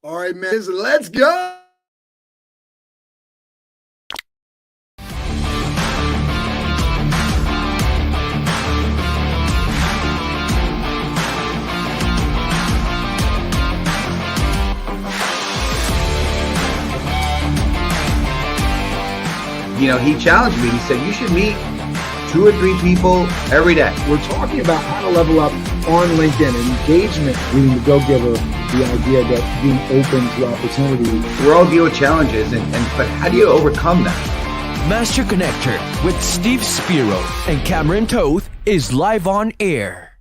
All right, man. Let's go. He challenged me. He said, you should meet 2 or 3 people every day. We're talking about how to level up on LinkedIn, engagement, being the go-giver, the idea that being open to opportunity. We're all deal with challenges, but how do you overcome them? Master Connector with Steve Spiro and Cameron Toth is live on air.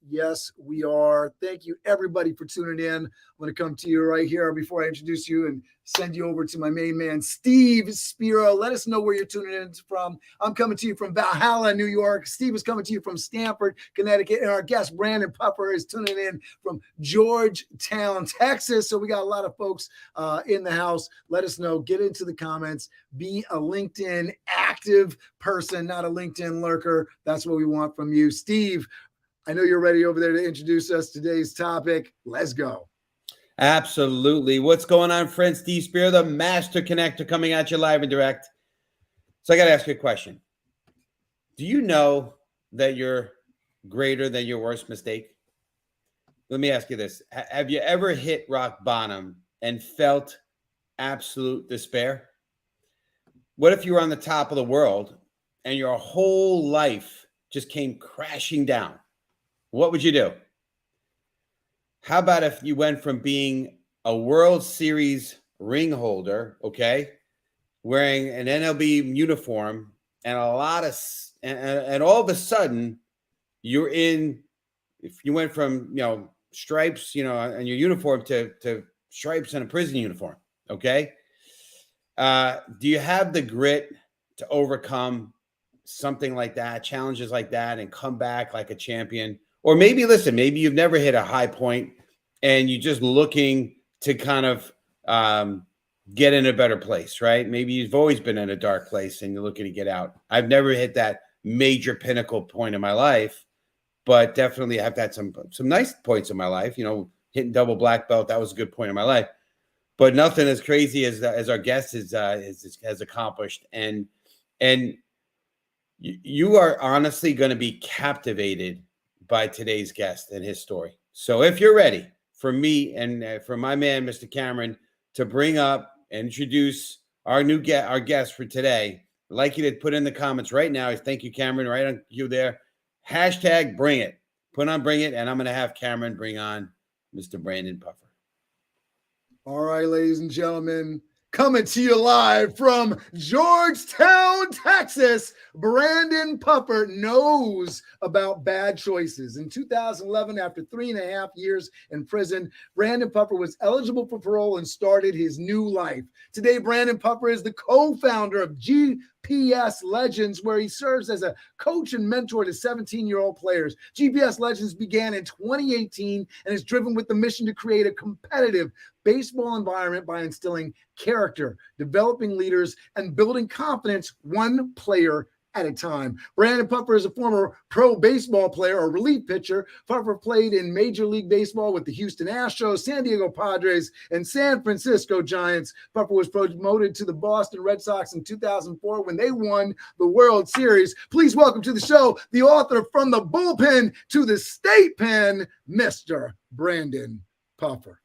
Yes, we are. Thank you, everybody, for tuning in. I'm going to come to you right here before I introduce you and send you over to my main man, Steve Spiro. Let us know where you're tuning in from. I'm coming to you from Valhalla, New York. Steve is coming to you from Stamford, Connecticut. And our guest, Brandon Puffer, is tuning in from Georgetown, Texas. So we got a lot of folks in the house. Let us know. Get into the comments. Be a LinkedIn active person, not a LinkedIn lurker. That's what we want from you. Steve, I know you're ready over there to introduce us today's topic. Let's go. Absolutely. What's going on, friends? Steve Spiro, the Master Connector, coming at you live and direct. So I got to ask you a question. Do you know that you're greater than your worst mistake? Let me ask you this. Have you ever hit rock bottom and felt absolute despair? What if you were on the top of the world and your whole life just came crashing down? What would you do? How about if you went from being a World Series ring holder, okay, wearing an MLB uniform, and all of a sudden you're in, if you went from, stripes, on your uniform to stripes in a prison uniform, okay? Do you have the grit to overcome something like that, challenges like that, and come back like a champion? Or maybe you've never hit a high point and you're just looking to kind of get in a better place, right? Maybe you've always been in a dark place and you're looking to get out. I've never hit that major pinnacle point in my life, but definitely I've had some nice points in my life. Hitting double black belt, that was a good point in my life, but nothing as crazy as our guest has accomplished. And you are honestly going to be captivated by today's guest and his story. So if you're ready for me and for my man, Mr. Cameron, to bring up and introduce our guest for today, I'd like you to put in the comments right now. Thank you, Cameron, right on you there. Hashtag bring it. Put on bring it, and I'm going to have Cameron bring on Mr. Brandon Puffer. All right, ladies and gentlemen, coming to you live from Georgetown, Texas, Brandon Puffer knows about bad choices. In 2011, after 3.5 years in prison, Brandon Puffer was eligible for parole and started his new life. Today, Brandon Puffer is the co-founder of GPS Legends, where he serves as a coach and mentor to 17-year-old players. GPS Legends began in 2018 and is driven with the mission to create a competitive baseball environment by instilling character, developing leaders, and building confidence one player at a time. Brandon Puffer is a former pro baseball player or relief pitcher. Puffer played in Major League Baseball with the Houston Astros, San Diego Padres, and San Francisco Giants. Puffer was promoted to the Boston Red Sox in 2004 when they won the World Series. Please welcome to the show the author From the Bullpen to the State Pen, Mr. Brandon Puffer.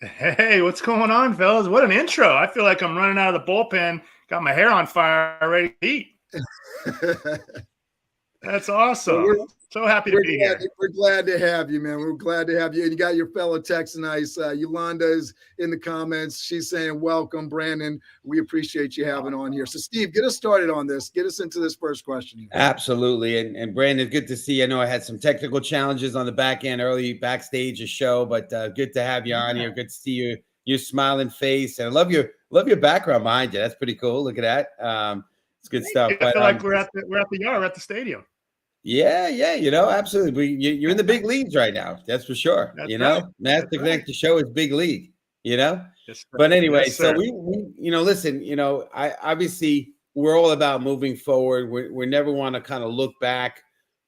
Hey, what's going on, fellas? What an intro. I feel like I'm running out of the bullpen, got my hair on fire, ready to eat. That's awesome. Well, so happy to be here. We're glad to have you, man. We're glad to have you. And you got your fellow Texanites. Yolanda is in the comments. She's saying, welcome, Brandon. We appreciate you having on here. So, Steve, get us started on this. Get us into this first question. Absolutely. And Brandon, good to see you. I know I had some technical challenges on the back end early backstage of show, but good to have you on here. Good to see your smiling face. And I love your background behind you. That's pretty cool. Look at that. It's good stuff. I feel like we're at the yard, we're at the stadium. Yeah, absolutely. You're in the big leagues right now. That's for sure. That's right. Master Connector show is big league, Yes, but anyway, so we listen, I obviously we're all about moving forward. We never want to kind of look back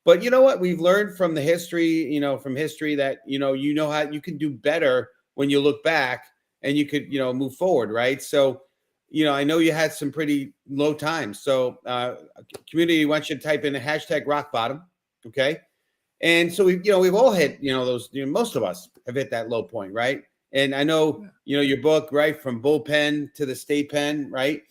But you know what? We've learned from the history, from history that, how you can do better when you look back and you could, move forward. Right. So, I know you had some pretty low times. So community wants you to type in a hashtag rock bottom. Okay. And so we've all hit, those, most of us have hit that low point. Right. And I know, your book, right, from bullpen to the state pen, right?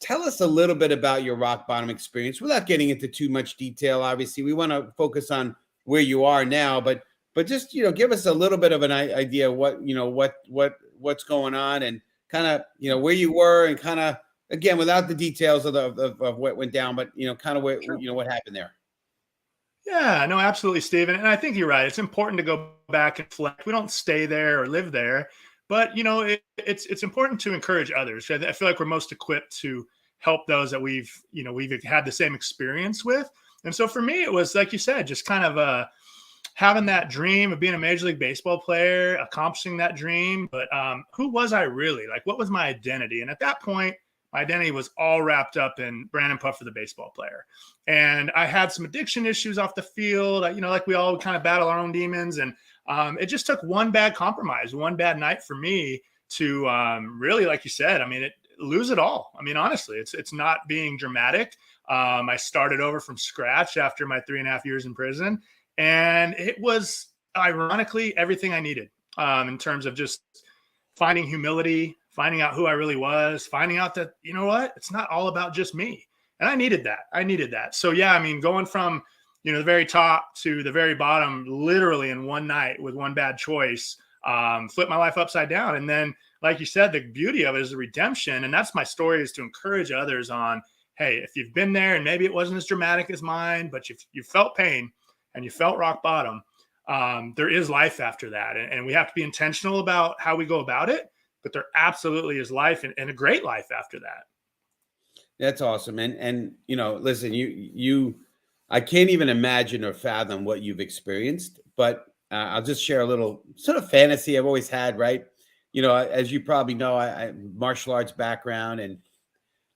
Tell us a little bit about your rock bottom experience without getting into too much detail. Obviously, we want to focus on where you are now, but just, give us a little bit of an idea what's going on and kind of, where you were and kind of, again, without the details of what went down, but, kind of where, Sure. What happened there. Yeah, no, absolutely, Stephen. And I think you're right. It's important to go back and reflect. We don't stay there or live there, but it's important to encourage others. I feel like we're most equipped to help those that we've had the same experience with. And so for me, it was, like you said, just kind of having that dream of being a Major League Baseball player, accomplishing that dream. But who was I really? Like, what was my identity? And at that point, my identity was all wrapped up in Brandon Puffer, the baseball player. And I had some addiction issues off the field. Like we all kind of battle our own demons. And it just took one bad compromise, one bad night for me to really, like you said, lose it all. Honestly, it's not being dramatic. I started over from scratch after my 3.5 years in prison. And it was ironically everything I needed in terms of just finding humility, finding out who I really was, finding out that, it's not all about just me. And I needed that. So yeah, going from, the very top to the very bottom, literally in one night with one bad choice, flipped my life upside down. And then, like you said, the beauty of it is the redemption. And that's my story, is to encourage others on, hey, if you've been there and maybe it wasn't as dramatic as mine, but you felt pain and you felt rock bottom, there is life after that. And we have to be intentional about how we go about it. But there absolutely is life and a great life after that. That's awesome. And listen, I can't even imagine or fathom what you've experienced, but I'll just share a little sort of fantasy I've always had, right? As you probably know, I martial arts background, and,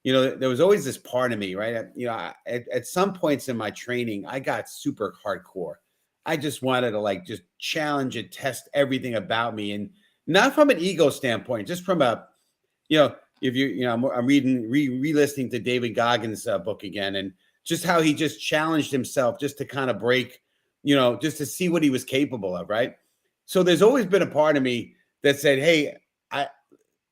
there was always this part of me, right? At some points in my training, I got super hardcore. I just wanted to just challenge and test everything about me, and not from an ego standpoint, just from a, if I'm reading, re-listening to David Goggins' book again, and just how he just challenged himself just to kind of break, just to see what he was capable of, right? So there's always been a part of me that said, hey,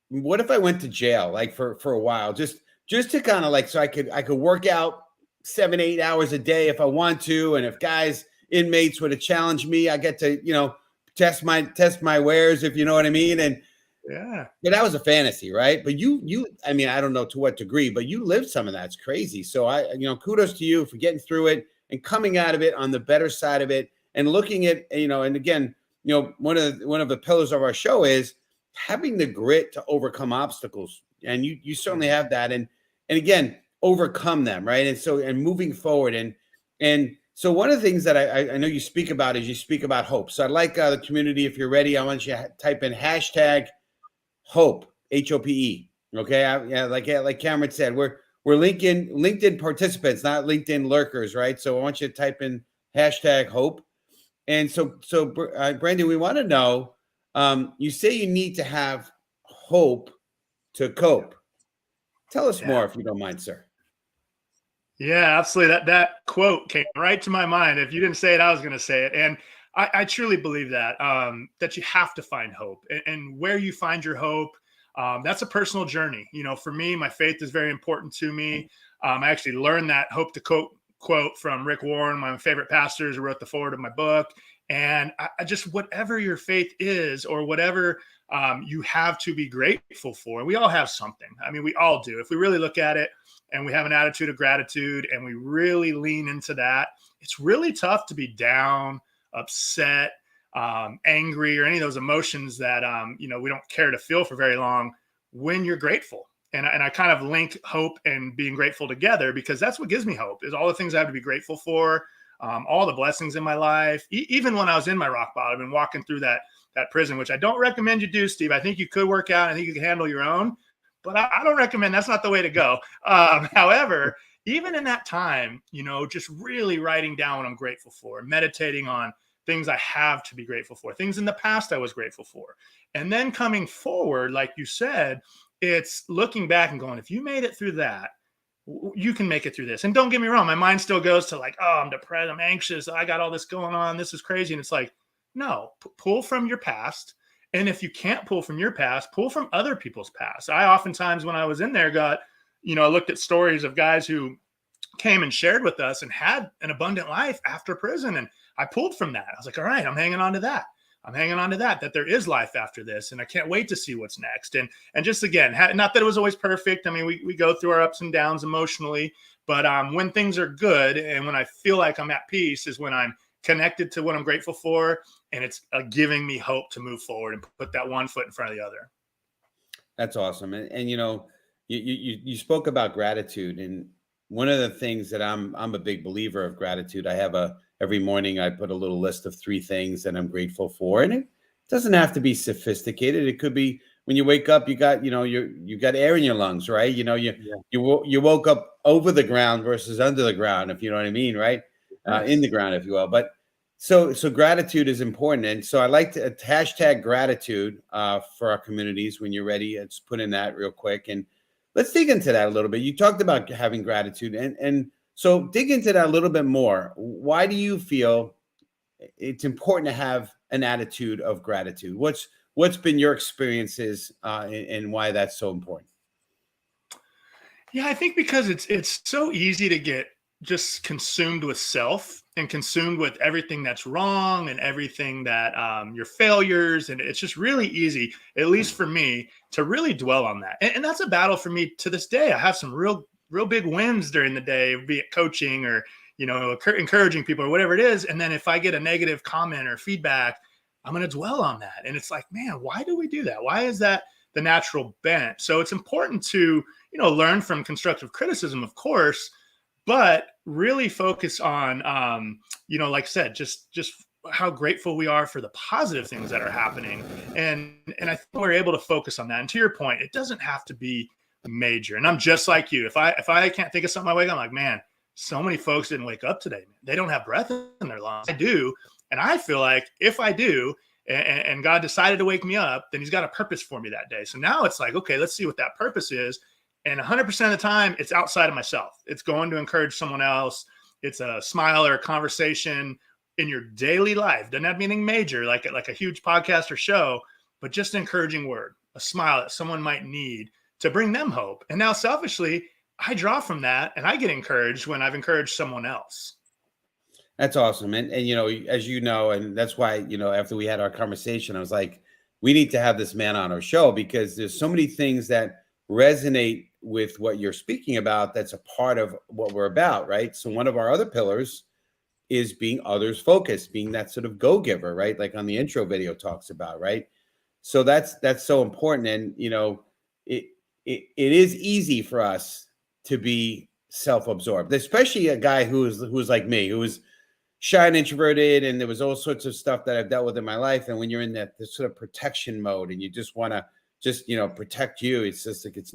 what if I went to jail, for a while, just to kind of so I could work out 7-8 hours a day if I want to, and if inmates were to challenge me, I get to, test my wares, if you know what I mean. And yeah, but that was a fantasy, right? But I don't know to what degree, but you lived some of that. It's crazy. So kudos to you for getting through it and coming out of it on the better side of it, and looking at, and again, one of the pillars of our show is having the grit to overcome obstacles. And you certainly have that. And again, overcome them, right? And moving forward. And so one of the things that I know you speak about is you speak about hope. So I'd like the community, if you're ready, I want you to type in hashtag hope, HOPE. Okay. Like Cameron said, we're LinkedIn participants, not LinkedIn lurkers, right? So I want you to type in hashtag hope. And so Brandon, we want to know, you say you need to have hope to cope. Tell us more, if you don't mind, sir. Yeah, absolutely. That quote came right to my mind. If you didn't say it, I was going to say it. And I truly believe that you have to find hope, and where you find your hope, that's a personal journey. For me, my faith is very important to me. I actually learned that hope to cope quote from Rick Warren, my favorite pastors who wrote the foreword of my book. And I just, whatever your faith is, or whatever you have to be grateful for, we all have something. We all do. If we really look at it and we have an attitude of gratitude and we really lean into that, it's really tough to be down, upset, angry, or any of those emotions that, we don't care to feel for very long when you're grateful. And I kind of link hope and being grateful together, because that's what gives me hope, is all the things I have to be grateful for, all the blessings in my life. Even when I was in my rock bottom and walking through that prison, which I don't recommend you do, Steve. I think you could work out. I think you can handle your own, but I don't recommend. That's not the way to go. However, even in that time, just really writing down what I'm grateful for, meditating on things I have to be grateful for, things in the past I was grateful for. And then coming forward, like you said, it's looking back and going, if you made it through that, you can make it through this. And don't get me wrong, my mind still goes to like, oh, I'm depressed, I'm anxious, I got all this going on, this is crazy. And it's like, no, pull from your past. And if you can't pull from your past, pull from other people's past. I oftentimes, when I was in there, I looked at stories of guys who came and shared with us and had an abundant life after prison. And I pulled from that. I was like, all right, I'm hanging on to that. That there is life after this. And I can't wait to see what's next. And just again, not that it was always perfect. I mean, we go through our ups and downs emotionally, but when things are good and when I feel like I'm at peace is when I'm connected to what I'm grateful for. And it's giving me hope to move forward and put that one foot in front of the other. That's awesome. And you spoke about gratitude, and one of the things that I'm a big believer of gratitude. I have every morning I put a little list of 3 things that I'm grateful for, and it doesn't have to be sophisticated. It could be when you wake up, you got air in your lungs, right? You woke up over the ground versus under the ground, if you know what I mean, right? In the ground, if you will. But so gratitude is important, and so I like to hashtag gratitude for our communities. When you're ready, let's put in that real quick, and let's dig into that a little bit. You talked about having gratitude, and so dig into that a little bit more. Why do you feel it's important to have an attitude of gratitude? What's been your experiences and why that's so important? Yeah, I think because it's so easy to get just consumed with self and consumed with everything that's wrong and everything that your failures. And it's just really easy, at least for me, to really dwell on that. And that's a battle for me to this day. I have some real big wins during the day, be it coaching or, encouraging people or whatever it is. And then if I get a negative comment or feedback, I'm going to dwell on that. And it's like, man, why do we do that? Why is that the natural bent? So it's important to, learn from constructive criticism, of course, but really focus on, like I said, just how grateful we are for the positive things that are happening. And I think we're able to focus on that. And to your point, it doesn't have to be major. And I'm just like you. If I can't think of something I wake up, I'm like, man, so many folks didn't wake up today. They don't have breath in their lungs. I do. And I feel like if I do, and God decided to wake me up, then he's got a purpose for me that day. So now it's like, okay, let's see what that purpose is. And 100% of the time, it's outside of myself. It's going to encourage someone else. It's a smile or a conversation in your daily life. Doesn't have to be anything major, like a huge podcast or show, but just an encouraging word, a smile that someone might need to bring them hope. And now selfishly, I draw from that and I get encouraged when I've encouraged someone else. That's awesome. And as you know, and that's why, after we had our conversation, I was like, we need to have this man on our show because there's so many things that resonate with what you're speaking about. That's a part of what we're about, right? So one of our other pillars is being others focused, being that sort of go-giver, right? Like on the intro video talks about, right? So that's so important. And, it is easy for us to be self-absorbed, especially a guy who's like me, who was shy and introverted, and there was all sorts of stuff that I've dealt with in my life. And when you're in this sort of protection mode and you just want to protect you, it's just like, it's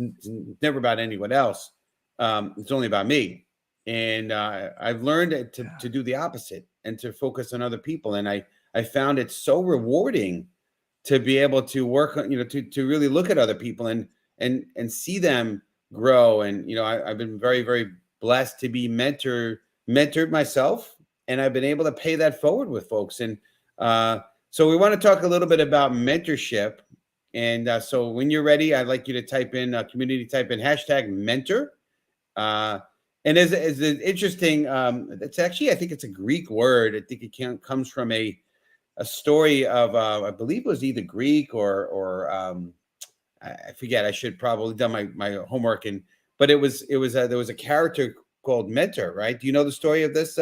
never about anyone else. It's only about me. And I've learned to do the opposite and to focus on other people. And I found it so rewarding to be able to work on, to really look at other people and see them grow. And, I've been very, very blessed to be mentored myself. And I've been able to pay that forward with folks. And so we want to talk a little bit about mentorship. And so when you're ready, I'd like you to type in hashtag mentor. And is an interesting, it's actually, I think it's a Greek word. I think it comes from a story of, I believe it was either Greek or I forget. I should probably done my homework. But there was a character called Mentor, right? Do you know the story of this,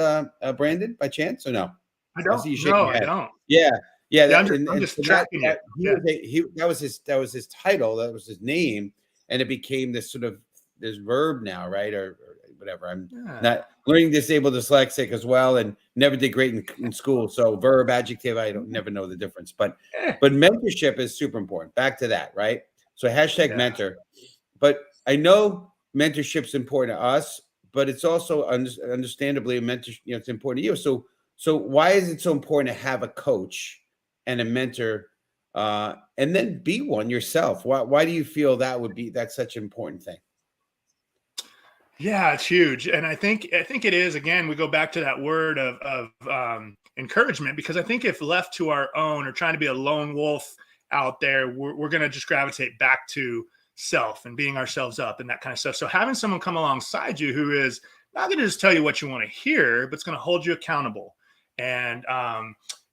Brandon, by chance or no? I don't. I don't. Yeah. I'm just tracking it. That was his title. That was his name, and it became this sort of this verb now, right? Or whatever. I'm not learning disabled dyslexic as well, and never did great in school. So verb, adjective, I never know the difference. But mentorship is super important. Back to that, right? So hashtag mentor. But I know mentorship's important to us, but it's also understandably a mentor. It's important to you. So why is it so important to have a coach and a mentor, and then be one yourself? Why do you feel that's such an important thing? Yeah, it's huge, and I think it is. Again, we go back to that word of encouragement, because I think if left to our own, or trying to be a lone wolf out there, we're going to just gravitate back to self and beating ourselves up and that kind of stuff. So having someone come alongside you who is not going to just tell you what you want to hear, but it's going to hold you accountable and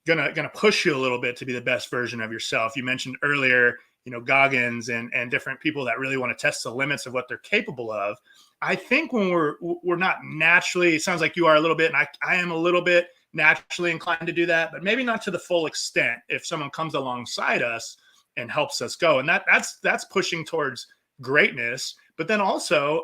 gonna push you a little bit to be the best version of yourself. You mentioned earlier, Goggins and different people that really want to test the limits of what they're capable of. I think when we're not naturally, it sounds like you are a little bit, and I am a little bit naturally inclined to do that, but maybe not to the full extent if someone comes alongside us and helps us go. And that's pushing towards greatness. But then also,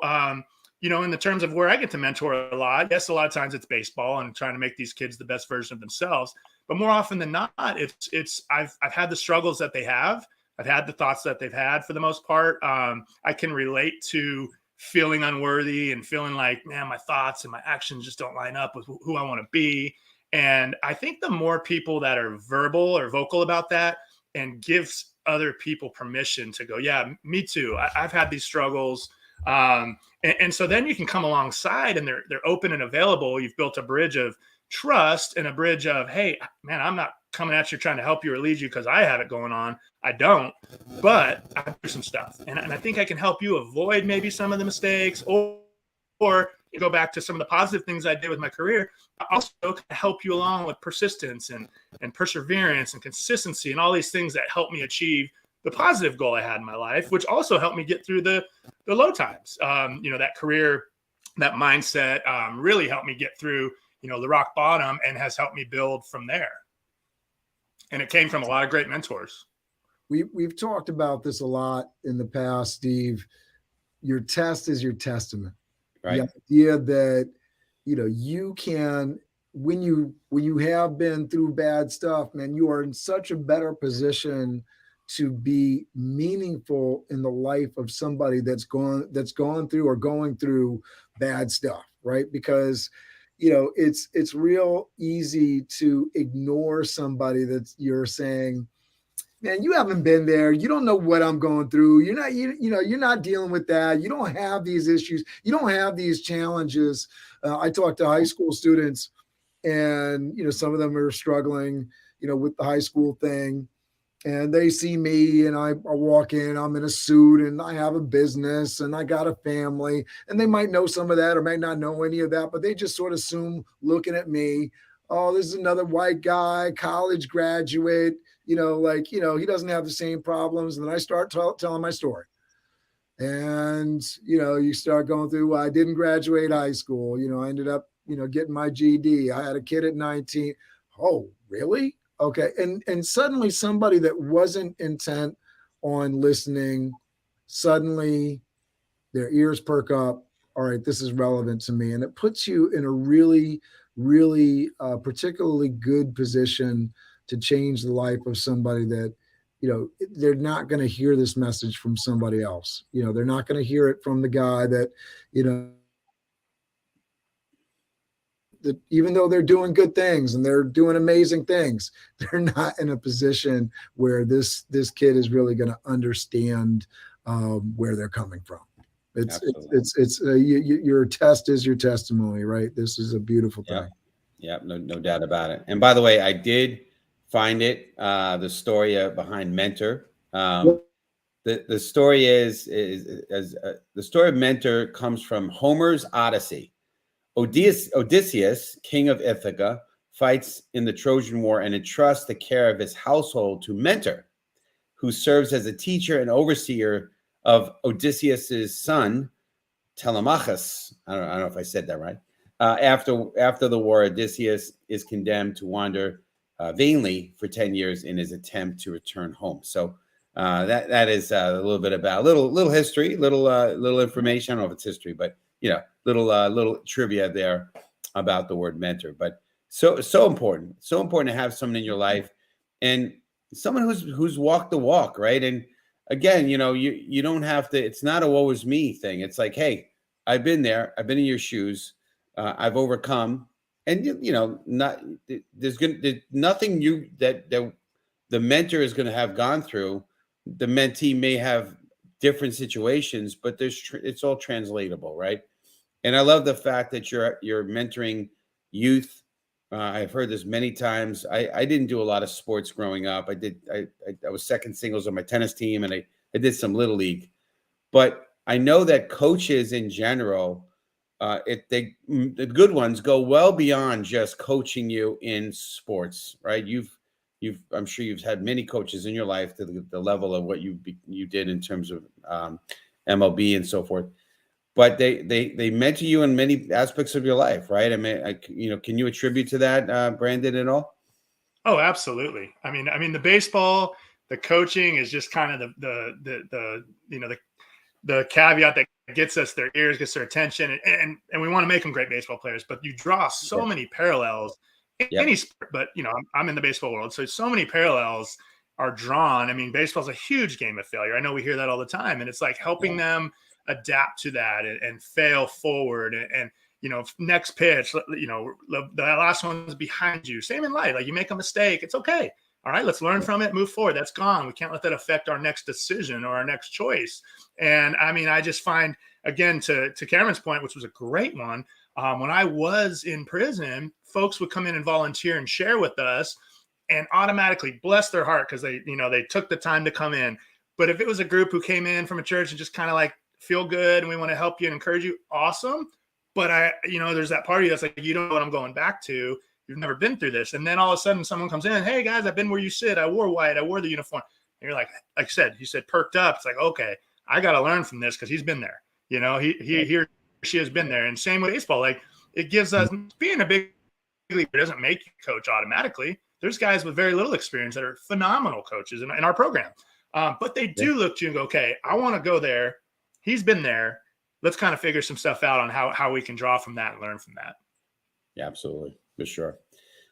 in the terms of where I get to mentor a lot, yes, a lot of times it's baseball and trying to make these kids the best version of themselves. But more often than not, I've had the struggles that they have. I've had the thoughts that they've had for the most part. I can relate to feeling unworthy and feeling like, man, my thoughts and my actions just don't line up with who I want to be. And I think the more people that are verbal or vocal about that and gives other people permission to go, yeah, me too. I've had these struggles. And so then you can come alongside and they're open and available. You've built a bridge of trust and a bridge of, hey, man, I'm not coming at you trying to help you or lead you because I have it going on. I don't, but I do some stuff. And I think I can help you avoid maybe some of the mistakes, or you go back to some of the positive things I did with my career. I also can help you along with persistence and perseverance and consistency and all these things that help me achieve the positive goal I had in my life, which also helped me get through the low times. That career, that mindset really helped me get through, the rock bottom, and has helped me build from there. And it came from a lot of great mentors. We've talked about this a lot in the past, Steve. Your test is your testament. Right. The idea that, you can, when you have been through bad stuff, man, you are in such a better position to be meaningful in the life of somebody that's gone through or going through bad stuff, right? Because it's real easy to ignore somebody that you're saying, man, you haven't been there. You don't know what I'm going through. You're not, you're not dealing with that. You don't have these issues. You don't have these challenges. I talk to high school students, and some of them are struggling, with the high school thing. And they see me, and I walk in, I'm in a suit, and I have a business, and I got a family, and they might know some of that or might not know any of that, but they just sort of assume, looking at me, oh, this is another white guy, college graduate, he doesn't have the same problems. And then I start telling my story. And, you start going through, well, I didn't graduate high school. I ended up, getting my GED. I had a kid at 19. Oh, really? Okay. And suddenly somebody that wasn't intent on listening, suddenly their ears perk up. All right, this is relevant to me. And it puts you in a really, really particularly good position to change the life of somebody that, they're not going to hear this message from somebody else. They're not going to hear it from the guy that, that even though they're doing good things and they're doing amazing things, they're not in a position where this kid is really going to understand where they're coming from. Your test is your testimony, right? This is a beautiful thing. Yeah, no doubt about it. And by the way, I did find it, the story behind Mentor. The story is the story of Mentor comes from Homer's Odyssey. Odysseus, king of Ithaca, fights in the Trojan War and entrusts the care of his household to Mentor, who serves as a teacher and overseer of Odysseus's son, Telemachus. I don't know if I said that right. After the war, Odysseus is condemned to wander vainly for 10 years in his attempt to return home. So that is a little bit about little history, little information. I don't know if it's history, but little trivia there about the word mentor. But so important to have someone in your life, and someone who's walked the walk, right? And again, you don't have to. It's not a woe is me thing. It's like, hey, I've been there. I've been in your shoes. I've overcome, and there's nothing that the mentor is going to have gone through. The mentee may have different situations, but it's all translatable, right? And I love the fact that you're mentoring youth. I've heard this many times. I didn't do a lot of sports growing up. I was second singles on my tennis team, and I did some little league. But I know that coaches in general, the good ones go well beyond just coaching you in sports, right? I'm sure you've had many coaches in your life to the level of what you did in terms of MLB and so forth. But they mentor you in many aspects of your life, right? I mean, can you attribute to that, Brandon, at all? Oh, absolutely. I mean, the baseball, the coaching is just kind of the caveat that gets us their ears, gets their attention, and we want to make them great baseball players. But you draw so many parallels in any sport. But I'm in the baseball world, so many parallels are drawn. I mean, baseball's a huge game of failure. I know we hear that all the time, and it's like helping them adapt to that and fail forward and next pitch, the last one's behind you. Same in life. Like, you make a mistake, it's okay. All right, let's learn from it, move forward. That's gone. We can't let that affect our next decision or our next choice. And I mean, I just find, again, to Cameron's point, which was a great one, when I was in prison, folks would come in and volunteer and share with us and automatically bless their heart because they took the time to come in. But if it was a group who came in from a church and just kind of like, feel good and we want to help you and encourage you, awesome. But there's that part of you that's like, you don't know what I'm going back to. You've never been through this. And then all of a sudden someone comes in, hey guys, I've been where you sit. I wore white. I wore the uniform. And you're like I said, you said perked up. It's like, okay, I got to learn from this because he's been there. He or she has been there. And same with baseball. Like, it gives us, being a big league doesn't make you coach automatically. There's guys with very little experience that are phenomenal coaches in our program. But they do look to you and go, okay, I want to go there. He's been there. Let's kind of figure some stuff out on how we can draw from that and learn from that. Yeah, absolutely. For sure.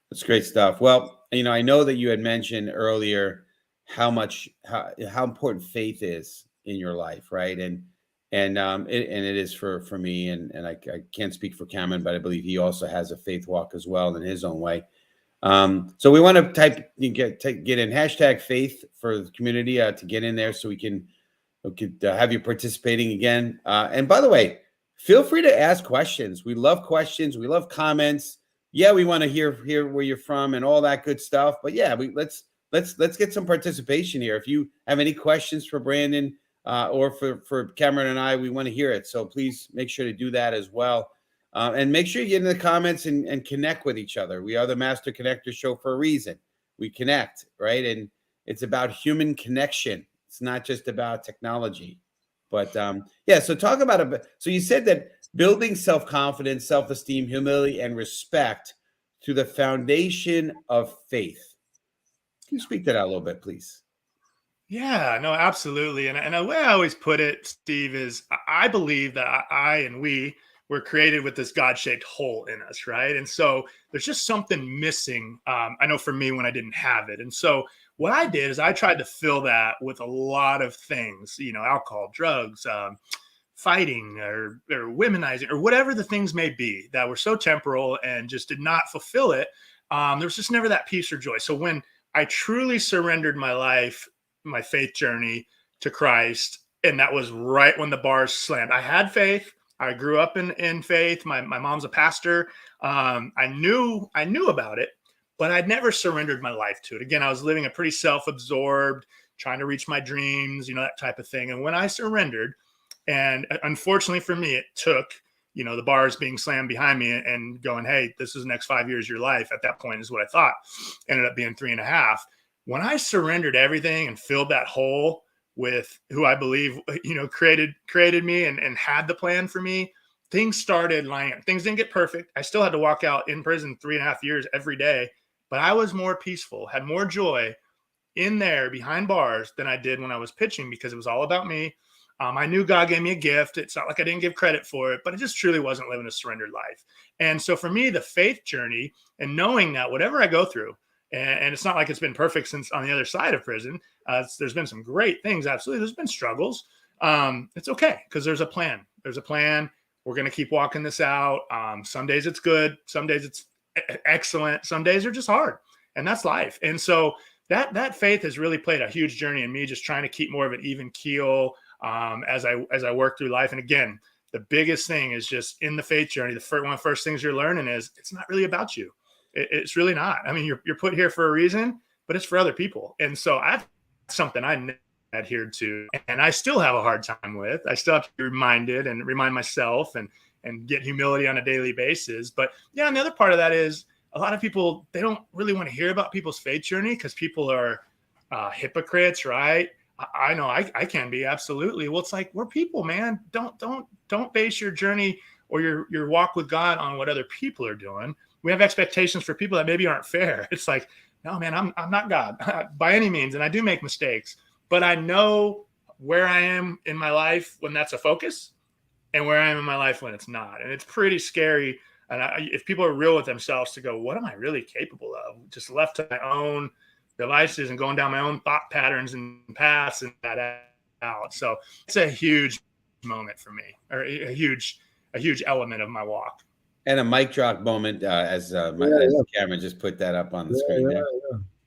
That's great stuff. Well, I know that you had mentioned earlier how important faith is in your life, right? And it is for me, and I can't speak for Cameron, but I believe he also has a faith walk as well in his own way. So we want to get in hashtag faith for the community to get in there so we could have you participating again. And by the way, feel free to ask questions. We love questions. We love comments. Yeah, we want to hear where you're from and all that good stuff. But yeah, let's get some participation here. If you have any questions for Brandon or for Cameron and I, we want to hear it. So please make sure to do that as well. And make sure you get in the comments and connect with each other. We are the Master Connector Show for a reason. We connect, right? And it's about human connection. It's not just about technology. But so talk about it. So you said that building self-confidence, self-esteem, humility, and respect to the foundation of faith. Can you speak to that a little bit, please? Yeah, no, absolutely. And the way I always put it, Steve, is I believe that we were created with this God-shaped hole in us, right? And so there's just something missing. I know for me when I didn't have it. And so what I did is I tried to fill that with a lot of things, alcohol, drugs, fighting or womenizing or whatever the things may be that were so temporal and just did not fulfill it. There was just never that peace or joy. So when I truly surrendered my life, my faith journey to Christ, and that was right when the bars slammed. I had faith. I grew up in faith. My mom's a pastor. I knew about it, but I'd never surrendered my life to it. Again, I was living a pretty self-absorbed, trying to reach my dreams, that type of thing. And when I surrendered, and unfortunately for me, it took, the bars being slammed behind me and going, hey, this is the next 5 years of your life. At that point is what I thought. Ended up being 3.5. When I surrendered everything and filled that hole with who I believe, created me and had the plan for me, things started lining up. Things didn't get perfect. I still had to walk out in prison 3.5 years every day, but I was more peaceful, had more joy in there behind bars than I did when I was pitching because it was all about me. I knew God gave me a gift. It's not like I didn't give credit for it, but it just truly wasn't living a surrendered life. And so for me, the faith journey and knowing that whatever I go through, and it's not like it's been perfect since on the other side of prison, there's been some great things. Absolutely. There's been struggles. It's okay because there's a plan. There's a plan. We're going to keep walking this out. Some days it's good. Some days it's excellent. Some days are just hard, and that's life. And so that faith has really played a huge journey in me, just trying to keep more of an even keel as I work through life. And again, the biggest thing is just in the faith journey. One of the first things you're learning is it's not really about you. It's really not. I mean, you're put here for a reason, but it's for other people. And so that's something I adhered to, and I still have a hard time with. I still have to be reminded and remind myself and get humility on a daily basis. But yeah, and the other part of that is a lot of people, they don't really want to hear about people's faith journey because people are hypocrites, right? I know I can be, absolutely. Well, it's like, we're people, man. Don't base your journey or your walk with God on what other people are doing. We have expectations for people that maybe aren't fair. It's like, no, man, I'm not God by any means. And I do make mistakes, but I know where I am in my life when that's a focus and where I am in my life when it's not. And it's pretty scary. And if people are real with themselves to go, what am I really capable of? Just left to my own devices and going down my own thought patterns and paths and that out. So it's a huge moment for me, or a huge element of my walk. And a mic drop moment as Cameron just put that up on the screen there.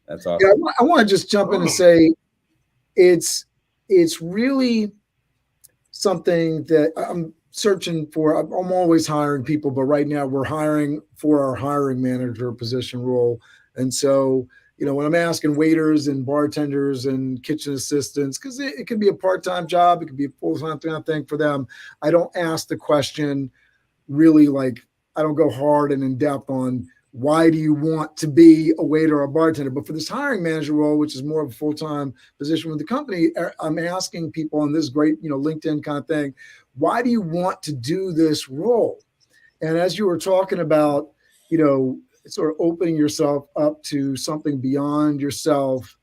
That's awesome. Yeah, I want to just jump in and say it's really something that I'm searching for. I'm always hiring people, but right now we're hiring for our hiring manager position role. And so, when I'm asking waiters and bartenders and kitchen assistants, because it could be a part-time job, it could be a full-time thing for them, I don't ask the question really, like, I don't go hard and in depth on why do you want to be a waiter or a bartender. But for this hiring manager role, which is more of a full-time position with the company, I'm asking people on this great, LinkedIn kind of thing, why do you want to do this role? And as you were talking about, sort of opening yourself up to something beyond yourself,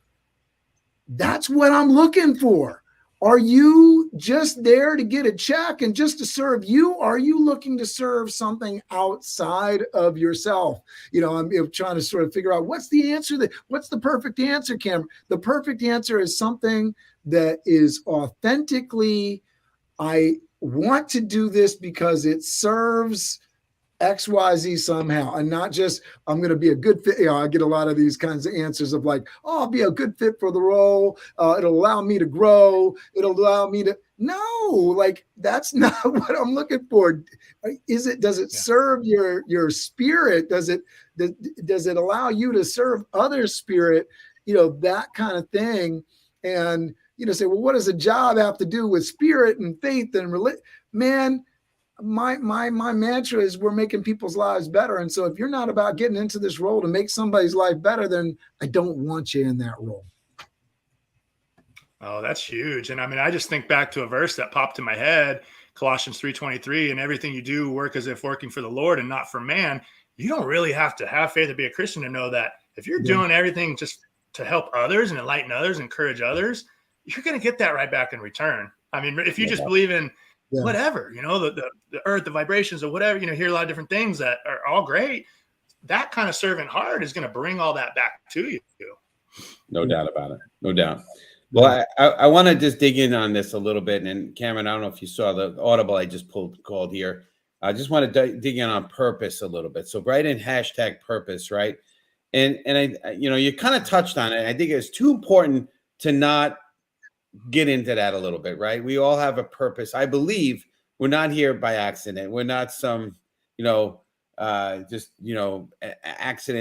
that's what I'm looking for. Are you just there to get a check and just to serve you? Are you looking to serve something outside of yourself? I'm trying to sort of figure out what's the answer. What's the perfect answer, Cameron? The perfect answer is something that is authentically, I want to do this because it serves XYZ somehow, and not just I'm going to be a good fit. I get a lot of these kinds of answers of like, oh, I'll be a good fit for the role. It'll allow me to grow. It'll allow me to. No, like that's not what I'm looking for. Does it serve your spirit? Does it allow you to serve other spirit? That kind of thing. And say, well, what does a job have to do with spirit and faith and religion? Man, my mantra is we're making people's lives better. And so if you're not about getting into this role to make somebody's life better, then I don't want you in that role. Oh, that's huge. And I mean, I just think back to a verse that popped in my head, Colossians 3:23, and everything you do work as if working for the Lord and not for man. You don't really have to have faith to be a Christian to know that if you're doing everything just to help others and enlighten others, encourage others, you're going to get that right back in return. I mean, if you just believe in whatever, the earth, the vibrations or whatever, hear a lot of different things that are all great. That kind of servant heart is going to bring all that back to you. No doubt about it. No doubt. Well, I want to just dig in on this a little bit. And Cameron, I don't know if you saw the audible I just called here. I just want to dig in on purpose a little bit. So write in #purpose, right? And I, you kind of touched on it. I think it's too important to not get into that a little bit, right? We all have a purpose. I believe we're not here by accident. We're not some, accident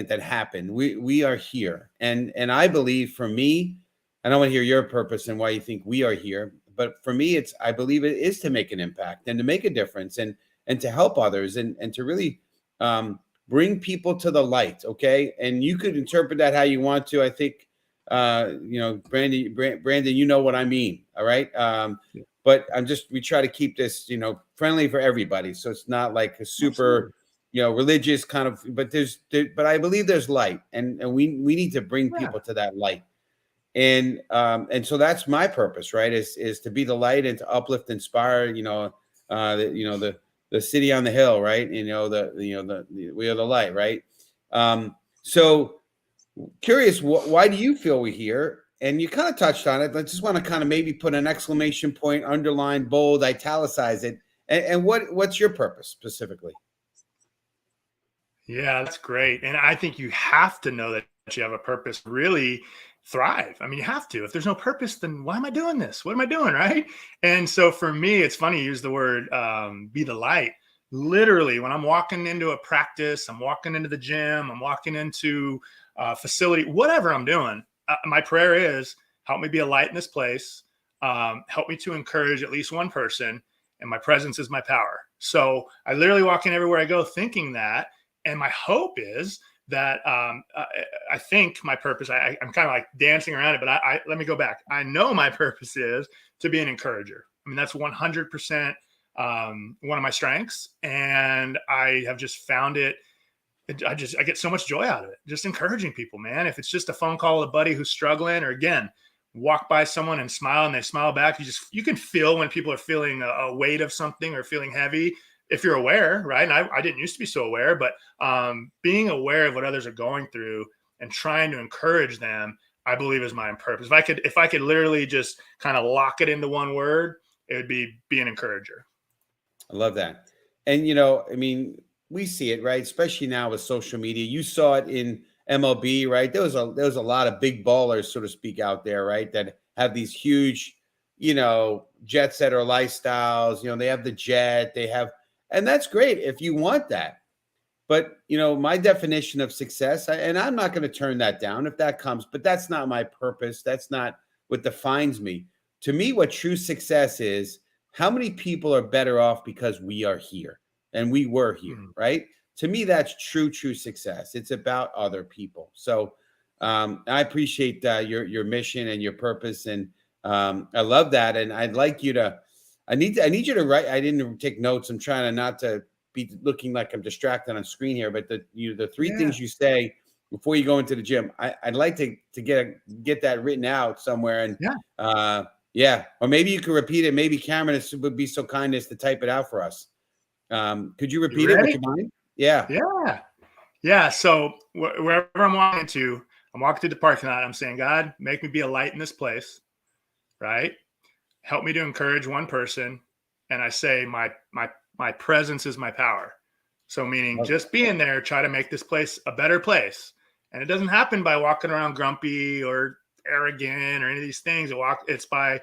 that happened. We are here. And I believe for me, and I want to hear your purpose and why you think we are here. But for me, I believe it is to make an impact and to make a difference and to help others and to really bring people to the light. Okay. And you could interpret that how you want to. I think, Brandon, you know what I mean. All right. But we try to keep this, friendly for everybody. So it's not like a super, religious kind of, but I believe there's light and we need to bring people to that light. And so that's my purpose, right? Is to be the light and to uplift, inspire, the city on the hill, right? We are the light, right? So curious, why do you feel we're here? And you kind of touched on it. I just want to kind of maybe put an exclamation point, underline, bold, italicize it, And what's your purpose specifically? Yeah, that's great. And I think you have to know that you have a purpose to really thrive. I mean, you have to. If there's no purpose, then why am I doing this? What am I doing? Right. And so for me, it's funny you use the word be the light. Literally, when I'm walking into a practice, I'm walking into the gym, I'm walking into a facility, whatever I'm doing, my prayer is help me be a light in this place. Help me to encourage at least one person. And my presence is my power. So I literally walk in everywhere I go thinking that. And my hope is that I think my purpose, I'm kind of like dancing around it, but let me go back. I know my purpose is to be an encourager. I mean, that's 100% one of my strengths. And I have just found it. I get so much joy out of it. Just encouraging people, man. If it's just a phone call with a buddy who's struggling, or again, walk by someone and smile and they smile back. You can feel when people are feeling a weight of something or feeling heavy. If you're aware, right? And I didn't used to be so aware, but being aware of what others are going through and trying to encourage them, I believe is my purpose. If I could literally just kind of lock it into one word, it would be an encourager. I love that. And, I mean, we see it, right? Especially now with social media. You saw it in MLB, right? There was a lot of big ballers, so to speak, out there, right? That have these huge, jet setter lifestyles. They have the jet, and that's great if you want that. But, my definition of success, and I'm not going to turn that down if that comes, but that's not my purpose. That's not what defines me. To me, what true success is, how many people are better off because we are here and we were here, right? To me, that's true success. It's about other people. So I appreciate your mission and your purpose. And I love that. And I'd like you to, I need you to write. I didn't take notes. I'm trying to not to be looking like I'm distracted on screen here, but the three things you say before you go into the gym, I'd like to get that written out somewhere. And or maybe you could repeat it. Maybe Cameron would be so kind as to type it out for us. Could you repeat it? Would you mind? Yeah. So wherever I'm walking through the parking lot. I'm saying, God, make me be a light in this place, right? Help me to encourage one person. And I say, my presence is my power. So meaning just being there, try to make this place a better place. And it doesn't happen by walking around grumpy or arrogant or any of these things. It's by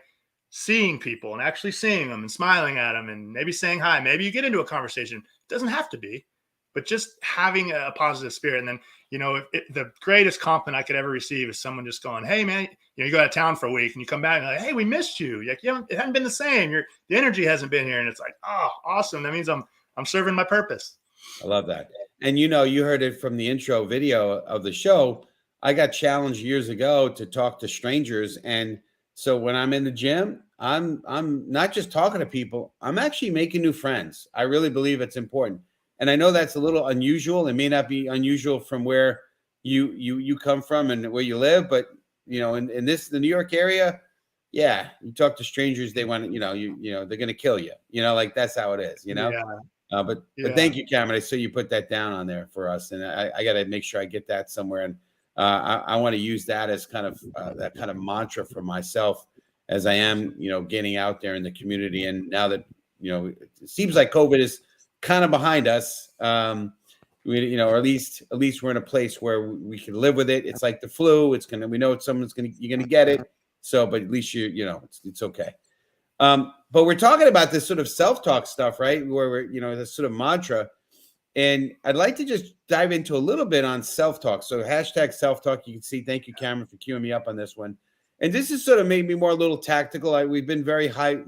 seeing people and actually seeing them and smiling at them and maybe saying hi. Maybe you get into a conversation. It doesn't have to be, but just having a positive spirit. And then, the greatest compliment I could ever receive is someone just going, hey man, you go out of town for a week and you come back and like, hey, we missed you. Like, it hadn't been the same. The energy hasn't been here. And it's like, oh, awesome. That means I'm serving my purpose. I love that. And you heard it from the intro video of the show. I got challenged years ago to talk to strangers. And so when I'm in the gym, I'm not just talking to people, I'm actually making new friends. I really believe it's important. And I know that's a little unusual. It may not be unusual from where you come from and where you live, but in the New York area, you talk to strangers, they want to, they're going to kill you, like that's how it is, But thank you, Cameron. I saw you put that down on there for us. And I got to make sure I get that somewhere. And I want to use that as kind of that kind of mantra for myself as I am, getting out there in the community. And now that, it seems like COVID is kind of behind us, or at least we're in a place where we can live with it. It's like the flu. We know you're going to get it. So, but at least it's okay. But we're talking about this sort of self-talk stuff, right? Where we're, this sort of mantra. And I'd like to just dive into a little bit on self-talk. So hashtag self-talk, you can see, thank you, Cameron, for queuing me up on this one. And this has sort of made me more a little tactical. We've been very high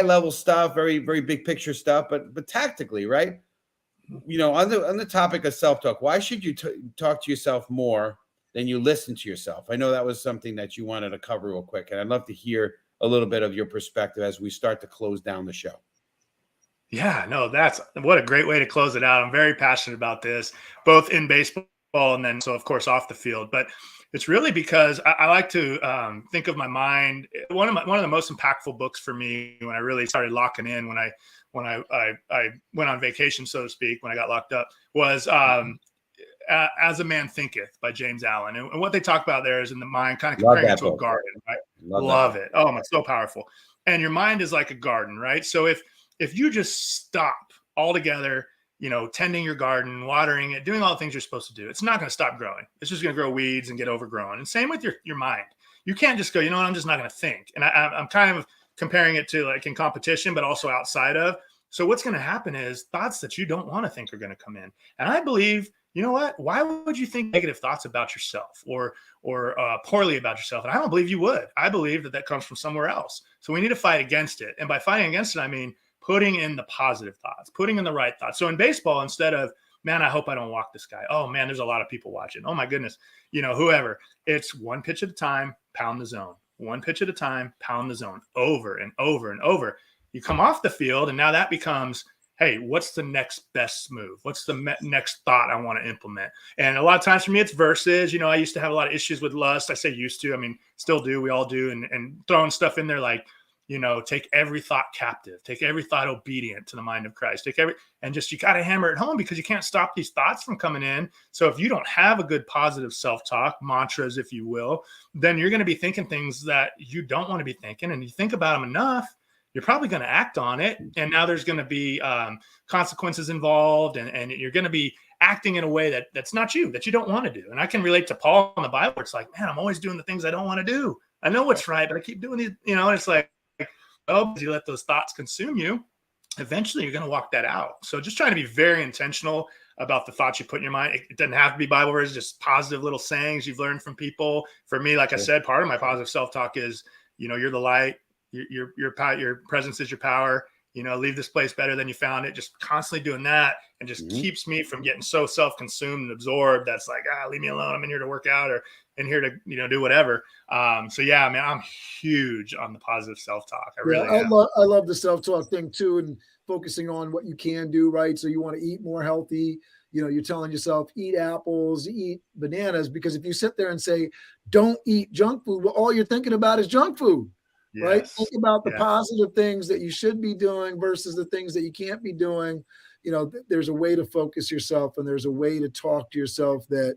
level stuff, very, very big picture stuff, but tactically, right? On the topic of self-talk, why should you talk to yourself more than you listen to yourself? I know that was something that you wanted to cover real quick, and I'd love to hear a little bit of your perspective as we start to close down the show. Yeah, no, that's what a great way to close it out. I'm very passionate about this, both in baseball and then, so of course, off the field. But it's really because I like to think of my mind. One of the most impactful books for me when I really started locking in, when I went on vacation, so to speak, when I got locked up, was As a Man Thinketh by James Allen. And what they talk about there is in the mind, kind of comparing it to a garden, right? Love it. Oh, it's so powerful. And your mind is like a garden, right? So if if you just stop altogether, tending your garden, watering it, doing all the things you're supposed to do, it's not going to stop growing. It's just going to grow weeds and get overgrown. And same with your mind. You can't just go, I'm just not going to think. And I'm kind of comparing it to like in competition, but also outside of. So what's going to happen is thoughts that you don't want to think are going to come in. And I believe, you know what? Why would you think negative thoughts about yourself or poorly about yourself? And I don't believe you would. I believe that comes from somewhere else. So we need to fight against it. And by fighting against it, I mean putting in the positive thoughts, putting in the right thoughts. So in baseball, instead of, man, I hope I don't walk this guy. Oh, man, there's a lot of people watching. Oh, my goodness. Whoever. It's one pitch at a time, pound the zone. One pitch at a time, pound the zone over and over and over. You come off the field, and now that becomes, hey, what's the next best move? What's the next thought I want to implement? And a lot of times for me, it's verses. I used to have a lot of issues with lust. I say used to. I mean, still do. We all do. And throwing stuff in there like, take every thought captive, take every thought obedient to the mind of Christ, you got to hammer it home because you can't stop these thoughts from coming in. So if you don't have a good positive self-talk, mantras, if you will, then you're going to be thinking things that you don't want to be thinking. And you think about them enough, you're probably going to act on it. And now there's going to be consequences involved and you're going to be acting in a way that's not you, that you don't want to do. And I can relate to Paul in the Bible. It's like, man, I'm always doing the things I don't want to do. I know what's right, but I keep doing these, and it's like, because you let those thoughts consume you, eventually you're going to walk that out. So just trying to be very intentional about the thoughts you put in your mind. It doesn't have to be Bible verses, just positive little sayings you've learned from people. For me, like I said, part of my positive self-talk is, you're the light, your presence is your power. Leave this place better than you found it. Just constantly doing that and just keeps me from getting so self-consumed and absorbed. That's like, leave me alone. I'm in here to work out or in here to, do whatever. So yeah, man, I'm huge on the positive self-talk. I really am. I love the self-talk thing too. And focusing on what you can do, right? So you want to eat more healthy. You're telling yourself, eat apples, eat bananas, because if you sit there and say, don't eat junk food, well, all you're thinking about is junk food. Yes. Right? Think about the positive things that you should be doing versus the things that you can't be doing. There's a way to focus yourself and there's a way to talk to yourself that,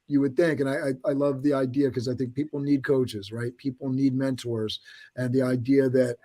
you would think. And I love the idea because I think people need coaches, right? People need mentors. And the idea that,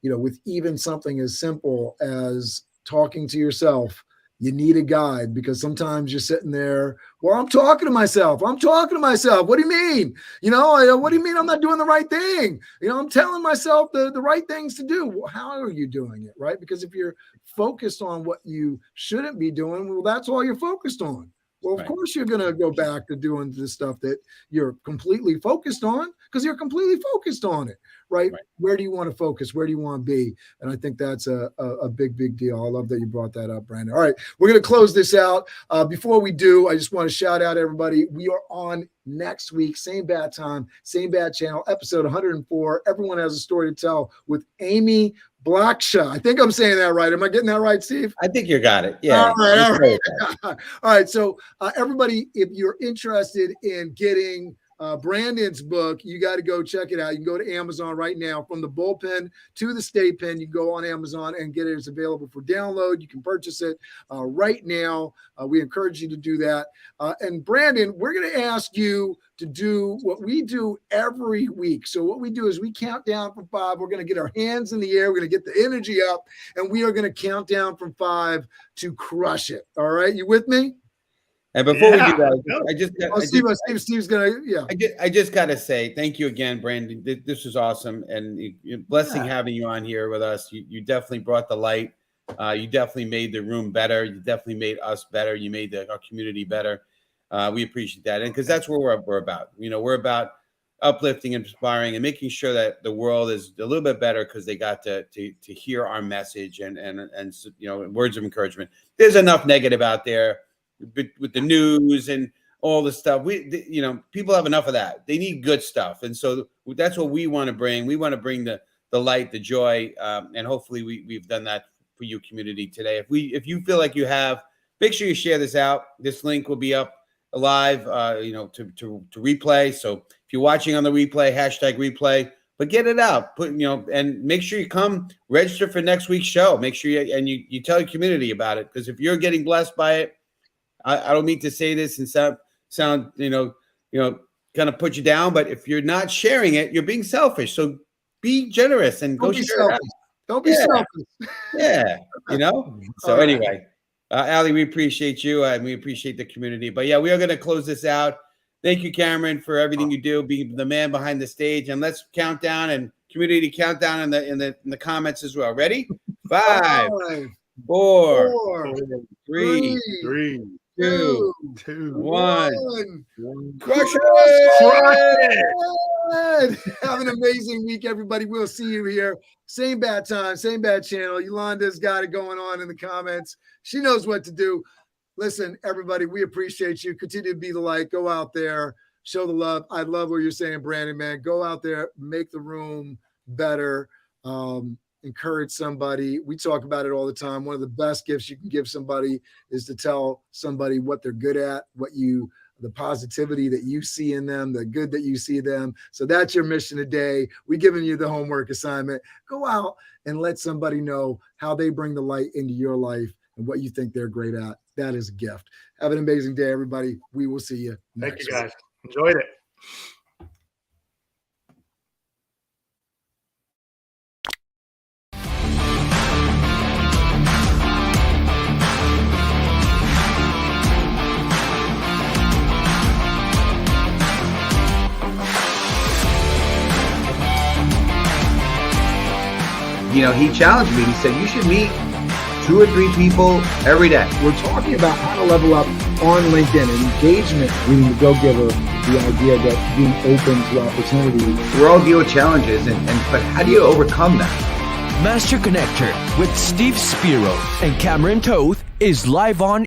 with even something as simple as talking to yourself, you need a guide because sometimes you're sitting there, well, I'm talking to myself. What do you mean? What do you mean I'm not doing the right thing? I'm telling myself the right things to do. Well, how are you doing it? Right? Because if you're focused on what you shouldn't be doing, well, that's all you're focused on. Well, of course, you're going to go back to doing the stuff that you're completely focused on because you're completely focused on it, right? Where do you want to focus? Where do you want to be? And I think that's a big, big deal. I love that you brought that up, Brandon. All right, we're going to close this out. Before we do, I just want to shout out everybody. We are on next week, same bad time, same bad channel, episode 104. Everyone has a story to tell with Amy Blackshaw. I think I'm saying that right. Am I getting that right, Steve? I think you got it. Yeah. All right. All right. So everybody, if you're interested in getting Brandon's book, you got to go check it out. You can go to Amazon right now. From the bullpen to the state pen, you can go on Amazon and get it. It's available for download. You can purchase it right now. We encourage you to do that. And Brandon, we're going to ask you to do what we do every week. So what we do is we count down from 5. We're going to get our hands in the air. We're going to get the energy up, and we are going to count down from 5 to crush it. All right. You with me? And before we do that, Steve's gonna, I just gotta say thank you again, Brandon. This was awesome, and blessing having you on here with us. You definitely brought the light. You definitely made the room better. You definitely made us better. You made our community better. We appreciate that, and because that's what we're about. We're about uplifting and inspiring and making sure that the world is a little bit better because they got to hear our message and words of encouragement. There's enough negative out there with the news and all the stuff. People have enough of that. They need good stuff. And so that's what we want to bring. We want to bring the light, the joy. And hopefully we've done that for you community today. If you feel like you have, make sure you share this out. This link will be up live, to replay. So if you're watching on the replay, #replay, but get it out, and make sure you come register for next week's show. Make sure you tell your community about it. Because if you're getting blessed by it, I don't mean to say this and sound kind of put you down, but if you're not sharing it, you're being selfish. So be generous and go share it out. Don't be Yeah. selfish. Yeah, you know. So All right. anyway, Ali, we appreciate you and we appreciate the community. But yeah, we are going to close this out. Thank you, Cameron, for everything you do, being the man behind the stage. And let's count down and community countdown in the comments as well. Ready? 5, 5, 4, 4, 3, 3, 2, 2, 1. 1. Crush Crush it! Good. Have an amazing week, everybody. We'll see you here. Same bad time, same bad channel. Yolanda's got it going on in the comments. She knows what to do. Listen, everybody, we appreciate you. Continue to be the light. Go out there, show the love. I love what you're saying, Brandon, man. Go out there, make the room better. Encourage somebody. We talk about it all the time. One of the best gifts you can give somebody is to tell somebody what they're good at, the positivity that you see in them, the good that you see them. So that's your mission today. We're giving you the homework assignment. Go out and let somebody know how they bring the light into your life and what you think they're great at. That is a gift. Have an amazing day, everybody. We will see you next Thank you, guys. Enjoyed it. You know, he challenged me. He said, you should meet 2 or 3 people every day. We're talking about how to level up on LinkedIn and engagement, meaning the go-giver, the idea that being open to opportunity. We all deal with challenges, but how do you overcome that? Master Connector with Steve Spiro and Cameron Toth is live on